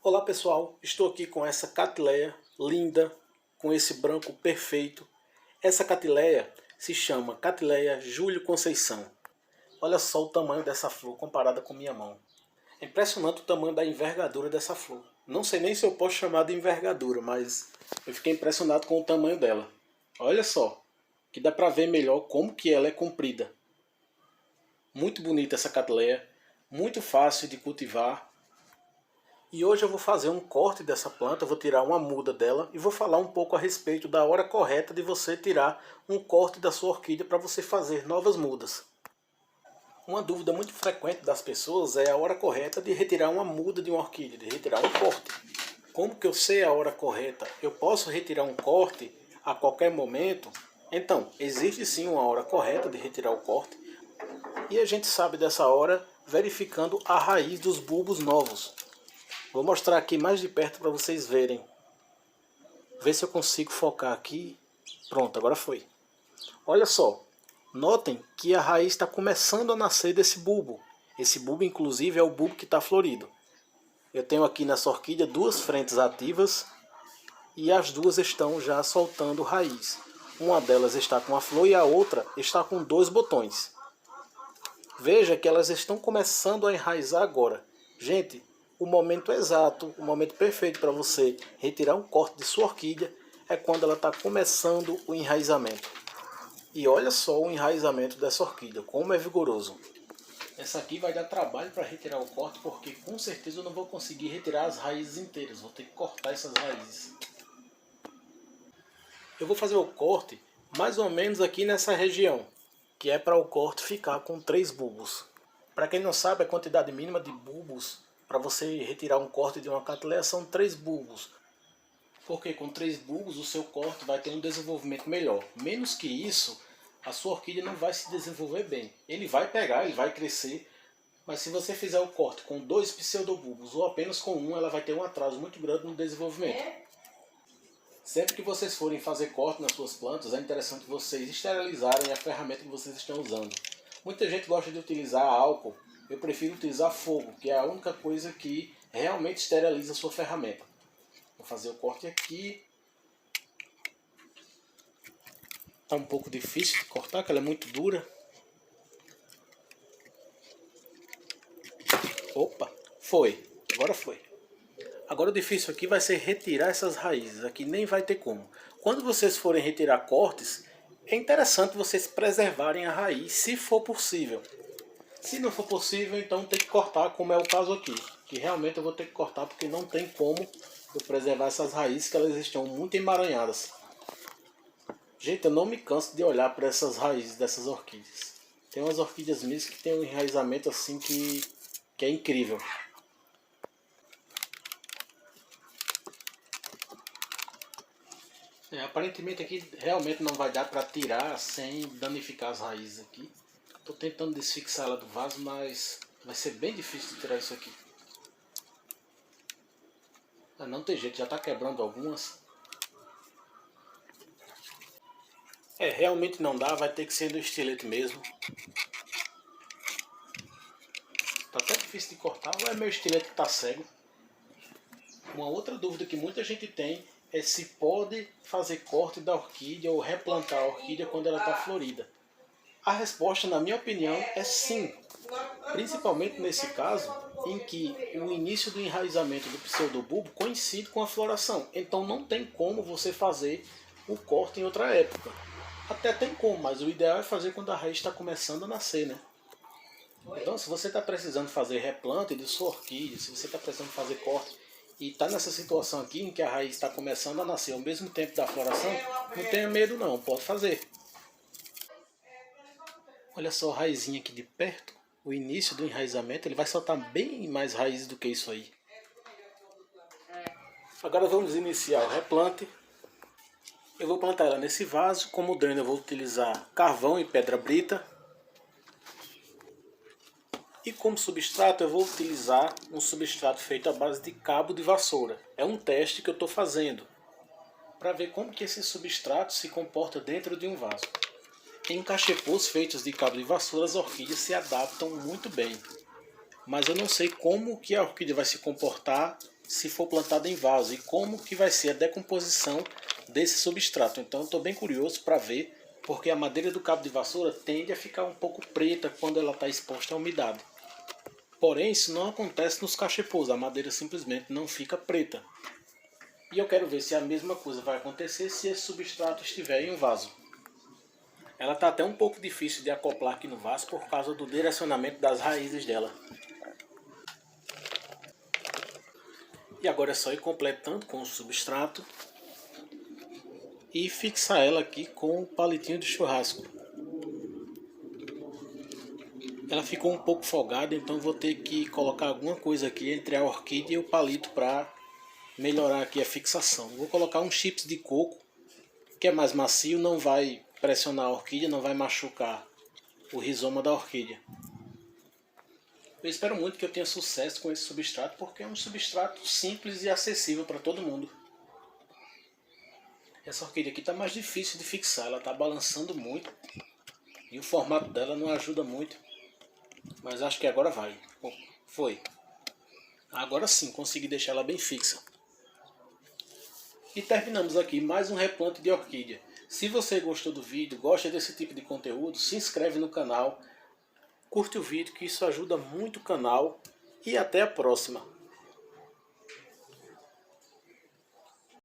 Olá pessoal, estou aqui com essa Catileia linda, com esse branco perfeito. Essa Catileia se chama Catileia Júlio Conceição. Olha só o tamanho dessa flor comparada com minha mão. É impressionante o tamanho da envergadura dessa flor. Não sei nem se eu posso chamar de envergadura, mas eu fiquei impressionado com o tamanho dela. Olha só, que dá para ver melhor como que ela é comprida. Muito bonita essa Catileia, muito fácil de cultivar. E hoje eu vou fazer um corte dessa planta, vou tirar uma muda dela e vou falar um pouco a respeito da hora correta de você tirar um corte da sua orquídea para você fazer novas mudas. Uma dúvida muito frequente das pessoas é a hora correta de retirar uma muda de uma orquídea, de retirar um corte. Como que eu sei a hora correta? Eu posso retirar um corte a qualquer momento? Então, existe sim uma hora correta de retirar o corte e a gente sabe dessa hora verificando a raiz dos bulbos novos. Vou mostrar aqui mais de perto para vocês verem. Ver se eu consigo focar aqui. Pronto, agora foi. Olha só. Notem que a raiz está começando a nascer desse bulbo. Esse bulbo, inclusive, é o bulbo que está florido. Eu tenho aqui nessa orquídea duas frentes ativas. E as duas estão já soltando raiz. Uma delas está com a flor e a outra está com dois botões. Veja que elas estão começando a enraizar agora. Gente, o momento exato, o momento perfeito para você retirar um corte de sua orquídea é quando ela está começando o enraizamento. E olha só o enraizamento dessa orquídea, como é vigoroso. Essa aqui vai dar trabalho para retirar o corte, porque com certeza eu não vou conseguir retirar as raízes inteiras, vou ter que cortar essas raízes. Eu vou fazer o corte mais ou menos aqui nessa região, que é para o corte ficar com 3 bulbos. Para quem não sabe, a quantidade mínima de bulbos para você retirar um corte de uma Catileia são 3 bulbos. Porque com 3 bulbos o seu corte vai ter um desenvolvimento melhor. Menos que isso, a sua orquídea não vai se desenvolver bem. Ele vai pegar, ele vai crescer, mas se você fizer o corte com 2 pseudobulbos ou apenas com um, ela vai ter um atraso muito grande no desenvolvimento. Sempre que vocês forem fazer corte nas suas plantas, é interessante vocês esterilizarem a ferramenta que vocês estão usando. Muita gente gosta de utilizar álcool. Eu prefiro utilizar fogo, que é a única coisa que realmente esteriliza a sua ferramenta. Vou fazer o corte aqui. Está um pouco difícil de cortar, porque ela é muito dura. Opa, foi. Agora foi. Agora o difícil aqui vai ser retirar essas raízes. Aqui nem vai ter como. Quando vocês forem retirar cortes, é interessante vocês preservarem a raiz, se for possível. Se não for possível, então tem que cortar, como é o caso aqui. Que realmente eu vou ter que cortar, porque não tem como eu preservar essas raízes, que elas estão muito emaranhadas. Gente, eu não me canso de olhar para essas raízes dessas orquídeas. Tem umas orquídeas minhas que tem um enraizamento assim que é incrível. Aparentemente aqui realmente não vai dar para tirar sem danificar as raízes aqui. Estou tentando desfixar ela do vaso, mas vai ser bem difícil de tirar isso aqui. Não tem jeito, já está quebrando algumas. Realmente não dá, vai ter que ser do estilete mesmo. Tá até difícil de cortar, ou é meu estilete que está cego? Uma outra dúvida que muita gente tem é se pode fazer corte da orquídea ou replantar a orquídea quando ela está florida. A resposta, na minha opinião, é sim. Principalmente nesse caso em que o início do enraizamento do pseudobulbo coincide com a floração. Então não tem como você fazer o corte em outra época. Até tem como, mas o ideal é fazer quando a raiz está começando a nascer, né? Então se você está precisando fazer replante de sua orquídea, se você está precisando fazer corte e está nessa situação aqui em que a raiz está começando a nascer ao mesmo tempo da floração, não tenha medo não, pode fazer. Olha só a raizinha aqui de perto, o início do enraizamento, ele vai soltar bem mais raízes do que isso aí. Agora vamos iniciar o replante. Eu vou plantar ela nesse vaso, como dreno eu vou utilizar carvão e pedra brita. E como substrato eu vou utilizar um substrato feito à base de cabo de vassoura. É um teste que eu estou fazendo, para ver como que esse substrato se comporta dentro de um vaso. Em cachepôs feitos de cabo de vassoura, as orquídeas se adaptam muito bem. Mas eu não sei como que a orquídea vai se comportar se for plantada em vaso e como que vai ser a decomposição desse substrato. Então eu estou bem curioso para ver, porque a madeira do cabo de vassoura tende a ficar um pouco preta quando ela está exposta à umidade. Porém, isso não acontece nos cachepôs, a madeira simplesmente não fica preta. E eu quero ver se a mesma coisa vai acontecer se esse substrato estiver em um vaso. Ela está até um pouco difícil de acoplar aqui no vaso por causa do direcionamento das raízes dela. E agora é só ir completando com o substrato e fixar ela aqui com o palitinho de churrasco. Ela ficou um pouco folgada, então vou ter que colocar alguma coisa aqui entre a orquídea e o palito para melhorar aqui a fixação. Vou colocar um chips de coco, que é mais macio, não vai pressionar a orquídea, não vai machucar o rizoma da orquídea. Eu espero muito que eu tenha sucesso com esse substrato, porque é um substrato simples e acessível para todo mundo. Essa orquídea aqui está mais difícil de fixar, ela está balançando muito e o formato dela não ajuda muito, mas acho que agora vai. Bom, foi. Agora sim, consegui deixar ela bem fixa. E terminamos aqui mais um replante de orquídea. Se você gostou do vídeo, gosta desse tipo de conteúdo, se inscreve no canal, curte o vídeo que isso ajuda muito o canal e até a próxima.